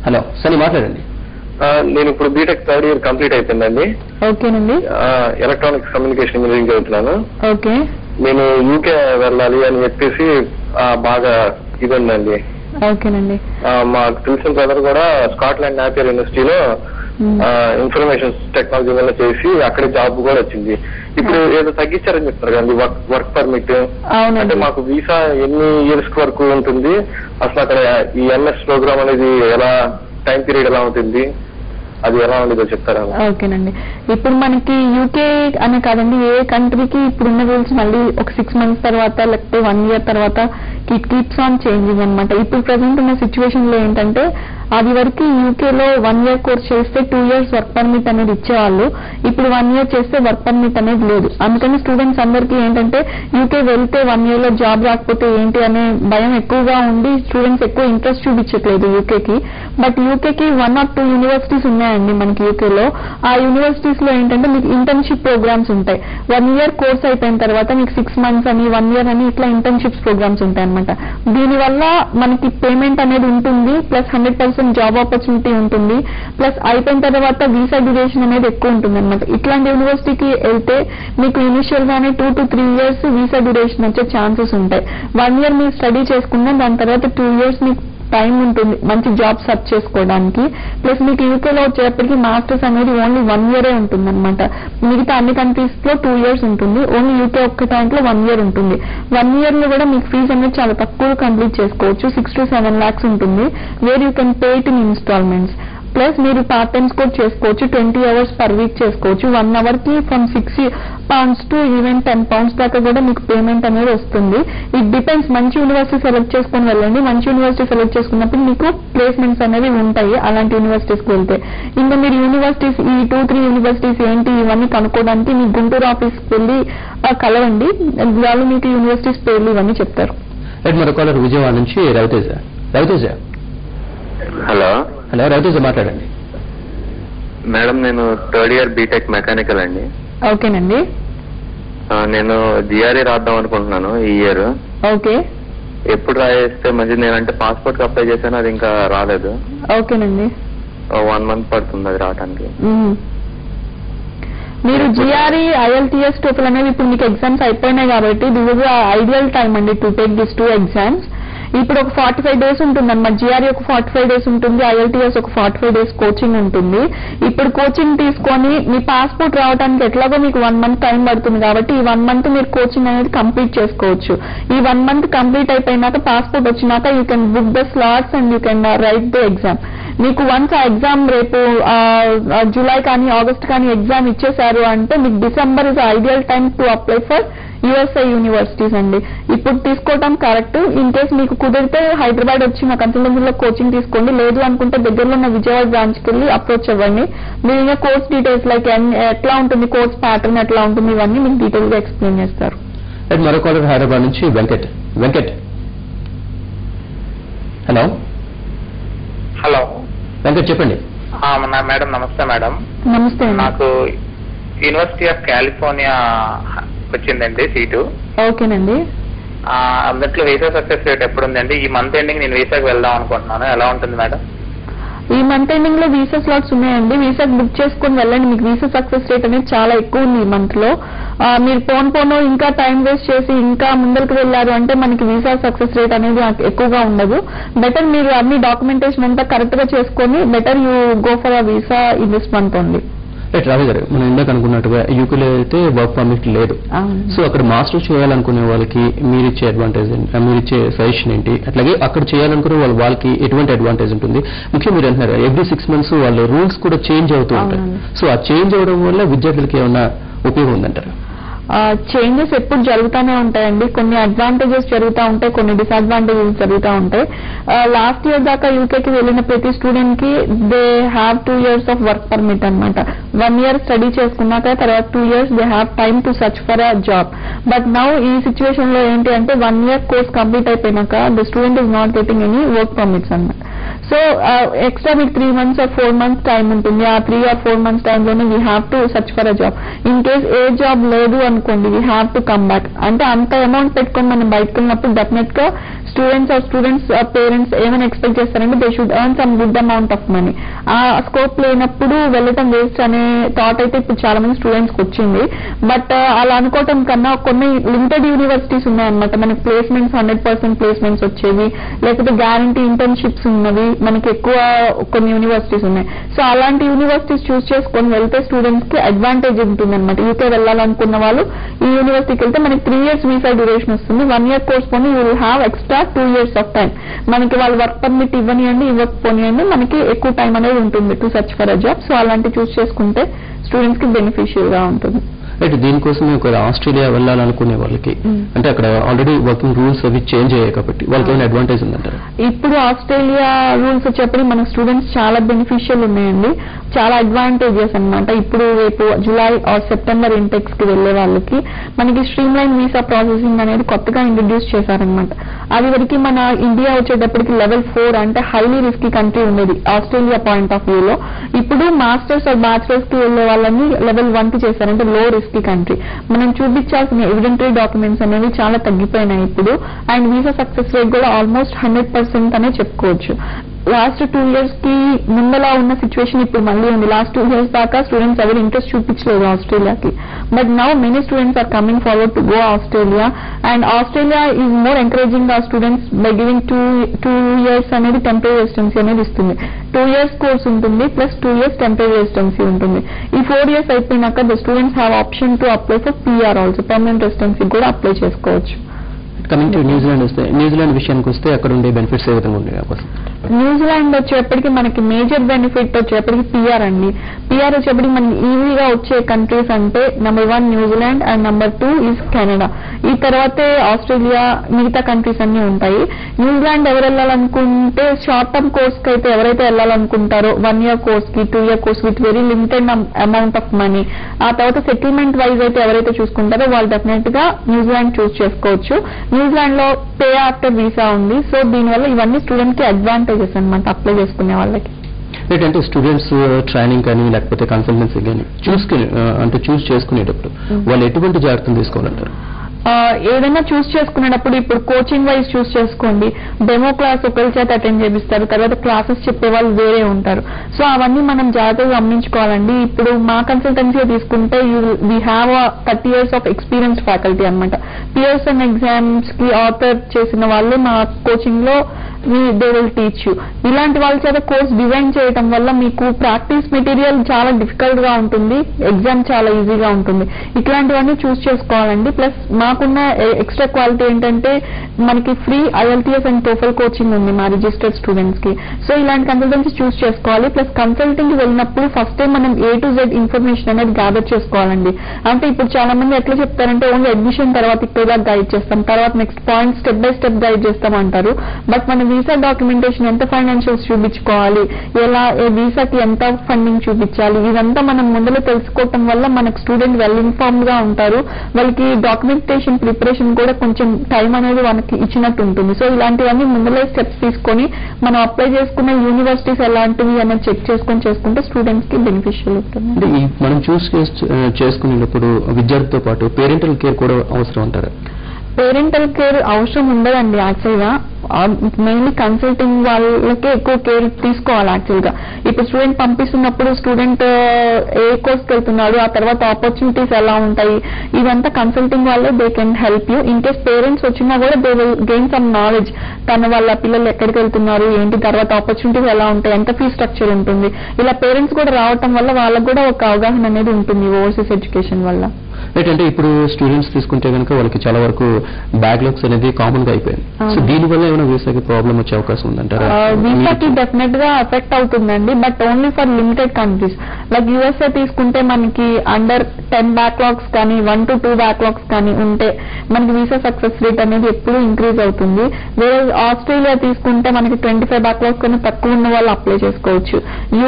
Hello సరే మాట్లాడండి. నేను ఇప్పుడు బీటెక్ థర్డ్ ఇయర్ కంప్లీట్ అయిపోయిందండి. ఓకేనండి. ఎలక్ట్రానిక్స్ కమ్యూనికేషన్ ఇంజనీరింగ్ చదువుతున్నాను. ఓకే. నేను యూకే వెళ్ళాలి అని చెప్పేసి బాగా ఇదండి. ఓకేనండి. మాకు తెలిసిన బ్రదర్ కూడా స్కాట్లాండ్ నాపియర్ యూనివర్సిటీలో ఇన్ఫర్మేషన్ టెక్నాలజీ వల్ల చేసి అక్కడే జాబ్ కూడా వచ్చింది. ఇప్పుడు ఏదో తగ్గించారని చెప్తారు కదండి వర్క్ పర్మిట్. అంటే మాకు వీసా ఎన్ని ఇయర్స్ వరకు ఉంటుంది, అసలు అక్కడ ఈ ఎంఎస్ ప్రోగ్రామ్ అనేది ఎలా టైం పీరియడ్ ఎలా ఉంటుంది, అది ఎలా ఉండదో చెప్తారా? ఓకేనండి. ఇప్పుడు మనకి యూకే అనే కాదండి, ఏ కంట్రీకి ఇప్పుడున్న రూల్స్ మళ్ళీ ఒక 6 months తర్వాత లేకపోతే 1 year తర్వాత ఇట్ కీప్స్ ఆన్ చేంజింగ్ అనమాట. ఇప్పుడు ప్రెసెంట్ ఉన్న సిచ్యువేషన్ లో ఏంటంటే అది వరకు యూకేలో 1 year కోర్స్ చేస్తే 2 years వర్క్ పర్మిట్ అనేది ఇచ్చేవాళ్ళు. ఇప్పుడు 1 year చేస్తే వర్క్ పర్మిట్ అనేది లేదు. అందుకని స్టూడెంట్స్ అందరికీ ఏంటంటే యూకే వెళ్తే 1 year లో జాబ్ రాకపోతే ఏంటి అనే భయం ఎక్కువగా ఉండి స్టూడెంట్స్ ఎక్కువ ఇంట్రెస్ట్ చూపించట్లేదు యూకేకి. బట్ యూకేకి 1 or 2 యూనివర్సిటీస్ ఉన్నాయండి మనకి యూకేలో. ఆ యూనివర్సిటీస్ లో ఏంటంటే మీకు ఇంటర్న్షిప్ ప్రోగ్రామ్స్ ఉంటాయి. 1 year కోర్స్ అయిపోయిన తర్వాత మీకు 6 months అని 1 year అని ఇట్లా ఇంటర్న్షిప్స్ ప్రోగ్రామ్స్ ఉంటాయి అనమాట. దీనివల్ల మనకి పేమెంట్ అనేది ఉంటుంది, ప్లస్ 100% జాబ్ ఆపర్చునిటీ ఉంటుంది, ప్లస్ అయిపోయిన తర్వాత వీసా డ్యూరేషన్ అనేది ఎక్కువ ఉంటుంది అనమాట. ఇట్లాంటి యూనివర్సిటీకి వెళ్తే మీకు ఇనిషియల్ గానే 2 to 3 years వీసా డ్యూరేషన్ వచ్చే ఛాన్సెస్ ఉంటాయి. 1 year మీరు స్టడీ చేసుకున్నా దాని తర్వాత 2 years మీకు టైం ఉంటుంది మంచి జాబ్ సర్చ్ చేసుకోవడానికి. ప్లస్ మీకు యూకేలో వచ్చేటప్పటికి మాస్టర్స్ అనేది ఓన్లీ 1 year ఉంటుంది అనమాట. మిగతా అన్ని కంట్రీస్ లో 2 years ఉంటుంది, ఓన్లీ యూకే ఒక్క దాంట్లో 1 year ఉంటుంది. 1 year లో కూడా మీకు ఫీజు అనేది చాలా తక్కువ కంప్లీట్ చేసుకోవచ్చు, 6 to 7 lakhs ఉంటుంది, where you can pay it in installments. Plus మీరు పార్ట్ టైమ్స్ కూడా చేసుకోవచ్చు, 20 hours per week చేసుకోవచ్చు. 1 hour కి ఫ్రమ్ £60 to even £10 దాకా కూడా మీకు పేమెంట్ అనేది వస్తుంది. ఇట్ డిపెండ్స్, మంచి యూనివర్సిటీ సెలెక్ట్ చేసుకుని వెళ్ళండి. మంచి యూనివర్సిటీ సెలెక్ట్ చేసుకున్నప్పుడు మీకు ప్లేస్మెంట్స్ అనేవి ఉంటాయి అలాంటి యూనివర్సిటీస్కి వెళ్తే. ఇంకా మీరు యూనివర్సిటీస్ ఈ 2-3 యూనివర్సిటీస్ ఏంటి ఇవన్నీ కనుక్కోవడానికి మీ గుంటూరు ఆఫీస్కి వెళ్ళి కలవండి, వాళ్ళు మీకు యూనివర్సిటీస్ పేర్లు ఇవన్నీ చెప్తారు. మరో కాలర్ విజయవాడ నుంచి రవితేజ. రవితేజ హలో. హలో రవితేజ మాట్లాడండి. మేడం నేను థర్డ్ ఇయర్ బీటెక్ మెకానికల్ అండి. ఓకేనండి. నేను జిఆర్ఏ రాద్దాం అనుకుంటున్నాను ఈ ఇయర్. ఓకే. ఎప్పుడు రాయేస్తే మంచిది? నేనంటే పాస్పోర్ట్ కి అప్లై చేశాను, అది ఇంకా రాలేదు. ఓకేనండి. 1 month పడుతుంది అది రావడానికి. మీరు జిఆర్ఈ IELTS TOEFL అనేవి ఇప్పుడు మీకు ఎగ్జామ్స్ అయిపోయినాయి కాబట్టి దిస్ ఇస్ ఐడియల్ టైం అండి టు టేక్ దిస్ 2 exams. ఇప్పుడు ఒక 45 days ఉంటుంది అనమాట. జిఆర్ఈ ఒక 45 days ఉంటుంది, IELTS ఒక 45 days కోచింగ్ ఉంటుంది. ఇప్పుడు కోచింగ్ తీసుకొని మీ పాస్పోర్ట్ రావడానికి ఎట్లాగో మీకు 1 month టైం పడుతుంది కాబట్టి ఈ 1 month మీరు కోచింగ్ అనేది కంప్లీట్ చేసుకోవచ్చు. ఈ 1 month కంప్లీట్ అయిపోయినాక పాస్పోర్ట్ వచ్చినాక you can book the slots and you can write the exam. మీకు వన్స్ ఆ ఎగ్జామ్ రేపు జూలై కానీ ఆగస్ట్ కానీ ఎగ్జామ్ ఇచ్చేసారు అంటే మీకు December is ideal time to apply for USA universities అండి. ఇప్పుడు తీసుకోవడం కరెక్ట్. ఇన్ కేస్ మీకు కుదిరితే హైదరాబాద్ వచ్చి మా కన్సల్టెన్సీలో కోచింగ్ తీసుకోండి, లేదు అనుకుంటే దగ్గరలో ఉన్న విజయవాడ బ్రాంచ్కి వెళ్ళి అప్రోచ్ అవ్వండి. మీరు ఇంకా కోర్స్ డీటెయిల్స్ లైక్ ఎట్లా ఉంటుంది, కోర్స్ ప్యాటర్న్ ఎట్లా ఉంటుంది, ఇవన్నీ మీకు డీటెయిల్ గా ఎక్స్ప్లెయిన్ చేస్తారు. మరో కాలర్ హైదరాబాద్ నుంచి వెంకట్. వెంకట్ హలో. హలో వెంకట్ చెప్పండి. మేడం నమస్తే. మేడం నమస్తే. నాకు యూనివర్సిటీ ఆఫ్ కాలిఫోర్నియా వచ్చిందండి సీటు. ఓకేనండి. అందులో వీసా సక్సెస్ రేట్ ఎప్పుడు ఉందండి? ఈ మంత్ ఎండింగ్ నేను వీసాకి వెళ్దాం అనుకుంటున్నాను, ఎలా ఉంటుంది మేడం? ఈ మంత్ ఎండింగ్ లో వీసా స్లాట్స్ ఉన్నాయండి, వీసా బుక్ చేసుకుని వెళ్ళండి. మీకు వీసా సక్సెస్ రేట్ అనేది చాలా ఎక్కువ ఉంది ఈ మంత్ లో. మీరు పోను ఇంకా టైం వేస్ట్ చేసి ఇంకా ముందరికి వెళ్ళారు అంటే మనకి వీసా సక్సెస్ రేట్ అనేది ఎక్కువగా ఉండదు. బెటర్ మీరు అన్ని డాక్యుమెంటేషన్ అంతా కరెక్ట్ గా చేసుకొని better you go for a visa in this month only. రావి గారు, మనం ఇందాక అనుకున్నట్టుగా యూకేలో అయితే వర్క్ పర్మిట్ లేదు. సో అక్కడ మాస్టర్ చేయాలనుకునే వాళ్ళకి మీరిచ్చే అడ్వాంటేజ్, మీరిచ్చే సజెషన్ ఏంటి? అట్లాగే అక్కడ చేయాలనుకునే వాళ్ళకి ఎటువంటి అడ్వాంటేజ్ ఉంటుంది? ముఖ్యంగా మీరు అంటున్నారు ఎవ్రీ 6 months వాళ్ళ రూల్స్ కూడా చేంజ్ అవుతూ ఉంటాయి. సో ఆ చేంజ్ అవడం వల్ల విద్యార్థులకి ఏమైనా ఉపయోగం ఉందంటారా? చేంజెస్ ఎప్పుడు జరుగుతూనే ఉంటాయండి. కొన్ని అడ్వాంటేజెస్ జరుగుతూ ఉంటాయి, కొన్ని డిసడ్వాంటేజెస్ జరుగుతూ ఉంటాయి. లాస్ట్ ఇయర్ దాకా యూకేకి వెళ్ళిన ప్రతి స్టూడెంట్ కి they have 2 years of work permit అనమాట. 1 year స్టడీ చేసుకున్నాక తర్వాత 2 years they have time to search for a job. But now ఈ సిచ్యువేషన్ లో ఏంటి అంటే 1 year కోర్స్ కంప్లీట్ అయిపోయినాక the student is not getting any work permits అనమాట. So extra మీకు 3 months or 4 months టైం ఉంటుంది. ఆ 3 or 4 months టైంలోనే we have to search for a job. In case A job లేదు అనుకోండి, we have to come back. అంటే అంత amount పెట్టుకొని మనం బయటకు వెళ్ళినప్పుడు డెఫినెట్ గా స్టూడెంట్స్ పేరెంట్స్ ఏమైనా ఎక్స్పెక్ట్ చేస్తారంటే they should earn some good amount of money. ఆ స్కోప్ లేనప్పుడు వెళ్ళటం వేస్ట్ అనే థాట్ అయితే ఇప్పుడు చాలా మంది స్టూడెంట్స్ కి వచ్చింది. బట్ అలా అనుకోవటం కన్నా కొన్ని లిమిటెడ్ యూనివర్సిటీస్ ఉన్నాయన్నమాట. మనకి ప్లేస్మెంట్స్ 100% ప్లేస్మెంట్స్ వచ్చేవి, లేకపోతే గ్యారంటీ ఇంటర్న్షిప్స్ ఉన్నవి మనకి ఎక్కువ కొన్ని యూనివర్సిటీస్ ఉన్నాయి. సో అలాంటి యూనివర్సిటీస్ చూస్ చేసుకొని వెళ్తే స్టూడెంట్స్ కి అడ్వాంటేజ్ ఉంటుంది అనమాట. యూకే వెళ్ళాలనుకున్న వాళ్ళు ఈ యూనివర్సిటీకి వెళ్తే మనకి 3 years వీసా డ్యూరేషన్ వస్తుంది. 1 year కోర్స్ పోనీ you will have extra 2 years of time. మనకి వాళ్ళు వర్క్ పర్మిట్ ఇవ్వనియండి ఇవ్వకపోనియండి మనకి ఎక్కువ టైం అనేది ఉంటుంది to search for a job. So అలాంటి చూస్ చేసుకుంటే స్టూడెంట్స్ కి బెనిఫిషియల్ గా ఉంటుంది. అయితే దీనికోసం ఒకవేళ ఆస్ట్రేలియా వెళ్ళాలనుకునే వాళ్ళకి అంటే అక్కడ ఆల్రెడీ వర్కింగ్ రూల్స్ అవి చేంజ్ అయ్యాయి కాబట్టి వాళ్ళకి ఏమైనా అడ్వాంటేజ్ ఉందంటారు? ఇప్పుడు ఆస్ట్రేలియా రూల్స్ వచ్చేప్పుడు మన స్టూడెంట్స్ చాలా బెనిఫిషియల్ ఉన్నాయండి, చాలా అడ్వాంటేజెస్ అన్నమాట. ఇప్పుడు రేపు జూలై ఆర్ సెప్టెంబర్ ఇంటెక్స్ కి వెళ్లే వాళ్ళకి మనకి స్ట్రీమ్ లైన్ వీసా ప్రాసెసింగ్ అనేది కొత్తగా ఇంట్రడ్యూస్ చేశారనమాట. అది వరకు మన ఇండియా వచ్చేటప్పటికి లెవెల్ 4 అంటే హైలీ రిస్కీ కంట్రీ ఉండేది ఆస్ట్రేలియా పాయింట్ ఆఫ్ వ్యూలో. ఇప్పుడు మాస్టర్స్ ఆర్ బ్యాచిలర్స్ కి వెళ్లే వాళ్ళని లెవెల్ 1 కి చేశారంటే లో రిస్కీ కంట్రీ. మనం చూపించాల్సిన ఎవిడెంటరీ డాక్యుమెంట్స్ అనేవి చాలా తగ్గిపోయినాయి ఇప్పుడు. అండ్ వీసా సక్సెస్ రేట్ కూడా ఆల్మోస్ట్ 100% అనే చెప్పుకోవచ్చు. లాస్ట్ 2 years కి ముందలా ఉన్న సిచ్యువేషన్ ఇప్పుడు మళ్ళీ ఉంది. లాస్ట్ 2 years దాకా స్టూడెంట్స్ ఎవరు ఇంట్రెస్ట్ చూపించలేదు ఆస్ట్రేలియాకి. But now many students are coming forward to go Australia. And Australia is more encouraging ఆ స్టూడెంట్స్ బై గివింగ్ 2 years అనేది టెంపరరీ రెసిడెన్సీ అనేది ఇస్తుంది. 2 years కోర్స్ ఉంటుంది ప్లస్ 2 years టెంపరరీ రెసిడెన్సీ ఉంటుంది. ఈ 4 years అయిపోయినాక the students have option to apply for PR also, permanent residency కూడా apply చేసుకోవచ్చు. కమింగ్ టు న్యూజిలాండ్ వస్తే, న్యూజిలాండ్ విషయానికి వస్తే అక్కడ ఉండే బెనిఫిట్స్ ఏ విధంగా ఉన్నాయి? న్యూజిలాండ్ వచ్చేప్పటికి మనకి మేజర్ బెనిఫిట్ వచ్చేప్పటికి PR అండి. PR వచ్చేప్పటికి మనకి ఈజీగా వచ్చే కంట్రీస్ అంటే number 1 New Zealand and number 2 is Canada. ఈ తర్వాతే ఆస్ట్రేలియా, మిగతా కంట్రీస్ అన్ని ఉంటాయి. న్యూజిలాండ్ ఎవరు వెళ్ళాలనుకుంటే షార్ట్ టర్మ్ కోర్స్ కి అయితే ఎవరైతే వెళ్ళాలనుకుంటారో 1 year కోర్స్ కి 2 year course with very limited amount of money, ఆ తర్వాత సెటిల్మెంట్ వైజ్ అయితే ఎవరైతే చూసుకుంటారో వాళ్ళు డెఫినెట్ గా న్యూజిలాండ్ చూస్ చేసుకోవచ్చు. న్యూజిలాండ్ లో పే ఆఫ్టర్ వీసా ఉంది. సో దీనివల్ల ఇవన్నీ స్టూడెంట్ కి అడ్వాంటేజెస్ అన్నమాట అప్లై చేసుకునే వాళ్ళకి. ఏంటంటే స్టూడెంట్స్ ట్రైనింగ్ కానీ లేకపోతే కన్సల్టెన్సీ కానీ చూస్ చేసుకునేటప్పుడు వాళ్ళు ఎటువంటి జాగ్రత్తలు తీసుకోవాలంటారు? ఏదైనా చూస్ చేసుకునేటప్పుడు ఇప్పుడు కోచింగ్ వైజ్ చూస్ చేసుకోండి. డెమో క్లాస్ ఒకరి చేత అటెండ్ చేపిస్తారు, తర్వాత క్లాసెస్ చెప్పే వాళ్ళు వేరే ఉంటారు. సో అవన్నీ మనం జాగ్రత్తగా గమనించుకోవాలండి. ఇప్పుడు మా కన్సల్టెన్సీ తీసుకుంటే we have 30 years of experience faculty అనమాట. పియర్సన్ ఎగ్జామ్స్ కి ఆథర్ చేసిన వాళ్ళు మా కోచింగ్ లో దే విల్ టీచ్ యూ. ఇలాంటి వాళ్ళ చేత కోర్స్ డిజైన్ చేయడం వల్ల మీకు ప్రాక్టీస్ మెటీరియల్ చాలా డిఫికల్ట్ గా ఉంటుంది, ఎగ్జామ్ చాలా ఈజీగా ఉంటుంది. ఇట్లాంటివన్నీ చూస్ చేసుకోవాలండి. ప్లస్ మాకున్న ఎక్స్ట్రా క్వాలిటీ ఏంటంటే మనకి free IELTS and TOEFL coaching ఉంది మా రిజిస్టర్డ్ స్టూడెంట్స్ కి. సో ఇలాంటి కన్సల్టెన్సీ చూస్ చేసుకోవాలి. ప్లస్ కన్సల్టింగ్ కి వెళ్ళినప్పుడు ఫస్ట్ టైం మనం A to Z ఇన్ఫర్మేషన్ అనేది గ్యాదర్ చేసుకోవాలండి. అంటే ఇప్పుడు చాలా మంది ఎట్లా చెప్తారంటే ఓన్లీ అడ్మిషన్ తర్వాత ఇక్కడ గైడ్ చేస్తాం, తర్వాత next point step by step guide చేస్తాం అంటారు. బట్ మన వీసా డాక్యుమెంటేషన్ ఎంత ఫైనాన్షియల్స్ చూపించుకోవాలి, ఎలా వీసాకి ఎంత ఫండింగ్ చూపించాలి, ఇదంతా మనం ముందులో తెలుసుకోవటం వల్ల మనకు స్టూడెంట్ వెల్ ఇన్ఫార్మ్డ్ గా ఉంటారు. వాళ్ళకి డాక్యుమెంటేషన్ ప్రిపరేషన్ కూడా కొంచెం టైం అనేది మనకి ఇచ్చినట్టు ఉంటుంది. సో ఇలాంటివన్నీ ముందులో స్టెప్స్ తీసుకొని మనం అప్లై చేసుకున్న యూనివర్సిటీస్ ఎలాంటివి అనేది చెక్ చేసుకుంటే స్టూడెంట్స్ కి బెనిఫిషియల్ ఉంటుంది. మనం చూస్ చేసుకునేటప్పుడు విద్యార్థితో పాటు పేరెంటల్ కేర్ కూడా అవసరం అంటారు? పేరెంటల్ కేర్ అవసరం ఉండదండి యాక్చువల్ గా. మెయిన్లీ కన్సల్టింగ్ వాళ్ళకే ఎక్కువ కేర్ తీసుకోవాలి యాక్చువల్ గా. ఇప్పుడు స్టూడెంట్ పంపిస్తున్నప్పుడు స్టూడెంట్ ఏ కోర్స్కి వెళ్తున్నాడు, ఆ తర్వాత ఆపర్చునిటీస్ ఎలా ఉంటాయి, ఇదంతా కన్సల్టింగ్ వాళ్ళే they can help you. In case parents వచ్చినా కూడా they will gain some knowledge, వాళ్ళ పిల్లలు ఎక్కడికి వెళ్తున్నారు ఏంటి, తర్వాత ఆపర్చునిటీస్ ఎలా ఉంటాయి, ఎంత ఫీ స్ట్రక్చర్ ఉంటుంది. ఇలా పేరెంట్స్ కూడా రావటం వల్ల వాళ్ళకు కూడా ఒక అవగాహన అనేది ఉంటుంది ఓవర్సీస్ ఎడ్యుకేషన్ వల్ల. ఏంటంటే ఇప్పుడు స్టూడెంట్స్ తీసుకుంటే కనుక వాళ్ళకి చాలా వరకు బ్యాక్లాగ్స్ అనేది కామన్ గా అయిపోయింది. సో దీనివల్ల ఏమైనా వీసాకి ప్రాబ్లం వచ్చే అవకాశం ఉందంటారా? వీసాకి డెఫినెట్ గా ఎఫెక్ట్ అవుతుందండి, but only for limited countries. Like USA తీసుకుంటే మనకి అండర్ 10 బ్యాక్లాగ్స్ కానీ 1 to 2 బ్యాక్లాగ్స్ కానీ ఉంటే మనకి వీసా సక్సెస్ రేట్ అనేది ఎప్పుడు ఇంక్రీజ్ అవుతుంది. వేరే ఆస్ట్రేలియా తీసుకుంటే మనకి 25 బ్యాక్లాగ్స్ కన్నా తక్కువ ఉన్న వాళ్ళు అప్లై చేసుకోవచ్చు.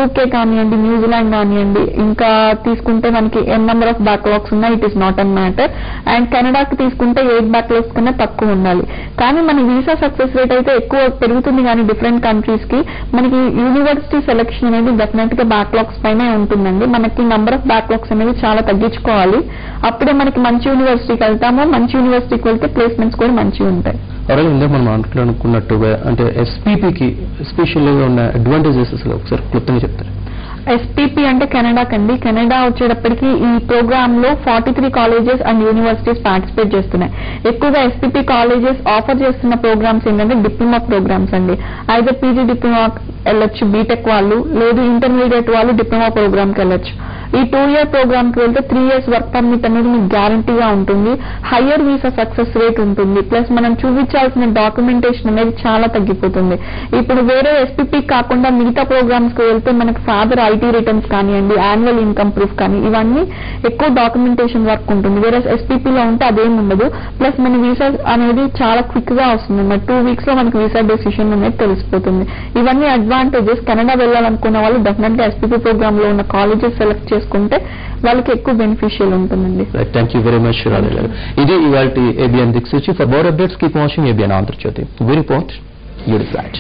UK కానివ్వండి, న్యూజిలాండ్ కానివ్వండి, ఇంకా తీసుకుంటే మనకి ఎన్ నెంబర్ ఆఫ్ బ్యాక్లాగ్స్ ఉన్నాయి, it is not an matter. And కెనడాకి తీసుకుంటే 8 బ్యాక్లాగ్స్ కన్నా తక్కువ ఉండాలి. కానీ మన వీసా సక్సెస్ రేట్ అయితే ఎక్కువ పెరుగుతుంది, కానీ డిఫరెంట్ కంట్రీస్ కి మనకి యూనివర్సిటీ సెలెక్షన్ అనేది డెఫినెట్ గా బ్యాక్లాగ్స్ పైనే ఉంటుందండి. మనకి నంబర్ ఆఫ్ బ్యాక్లాగ్స్ అనేది చాలా తగ్గించుకోవాలి. అప్పుడే మనకి మంచి యూనివర్సిటీకి వెళ్తాము. మంచి యూనివర్సిటీకి వెళ్తే ప్లేస్మెంట్స్ కూడా మంచిగా ఉంటాయి. అలాగే ఇందాక మనం అనుకున్నట్టుగా అంటే ఎస్పీపీకి స్పెషల్ గా ఉన్న అడ్వాంటేజెస్ అసలు ఒకసారి క్లుప్తంగా చెప్తారు. ఎస్పీపీ అంటే కెనడాకండి. కెనడా వచ్చేటప్పటికి ఈ ప్రోగ్రామ్ లో 43 కాలేజెస్ అండ్ యూనివర్సిటీస్ పార్టిసిపేట్ చేస్తున్నాయి. ఎక్కువగా ఎస్పీపీ కాలేజెస్ ఆఫర్ చేస్తున్న ప్రోగ్రామ్స్ ఏంటంటే డిప్లొమా ప్రోగ్రామ్స్ అండి. అయితే పీజీ డిప్లొమా వెళ్ళొచ్చు బీటెక్ వాళ్ళు, లేదు ఇంటర్మీడియట్ వాళ్ళు డిప్లొమా ప్రోగ్రామ్ కి వెళ్ళొచ్చు. ఈ 2 year ప్రోగ్రామ్ కి వెళ్తే 3 years వర్క్ పర్మిట్ అనేది మీకు గ్యారంటీగా ఉంటుంది. హయ్యర్ వీసా సక్సెస్ రేట్ ఉంటుంది. ప్లస్ మనం చూపించాల్సిన డాక్యుమెంటేషన్ అనేది చాలా తగ్గిపోతుంది. ఇప్పుడు వేరే ఎస్పీపీ కాకుండా మిగతా ప్రోగ్రామ్స్ కి వెళ్తే మనకి ఫాదర్ ఐటీ రిటర్న్స్ కానివ్వండి, యాన్యువల్ ఇన్కమ్ ప్రూఫ్ కానీ ఇవన్నీ ఎక్కువ డాక్యుమెంటేషన్ వర్క్ ఉంటుంది. వేరే ఎస్పీపీలో ఉంటే అదేం ఉండదు. ప్లస్ మన వీసా అనేది చాలా క్విక్ గా వస్తుంది. మరి 2 weeks లో మనకి వీసా డెసిషన్ అనేది తెలిసిపోతుంది. ఇవన్నీ అడ్వాంటేజెస్. కెనడా వెళ్ళాలనుకున్న వాళ్ళు డెఫినెట్ గా ఎస్పీపీ ప్రోగ్రామ్ లో ఉన్న కాలేజెస్ సెలెక్ట్ చేసుకుంటే వాళ్ళకి ఎక్కువ బెనిఫిషియల్ ఉంటుందండి. Thank you very much Rani గారు. ఇది ఇవాళ ABN Diksuchi. For more updates keep watching ABN Andhrajyothy. We report, you decide.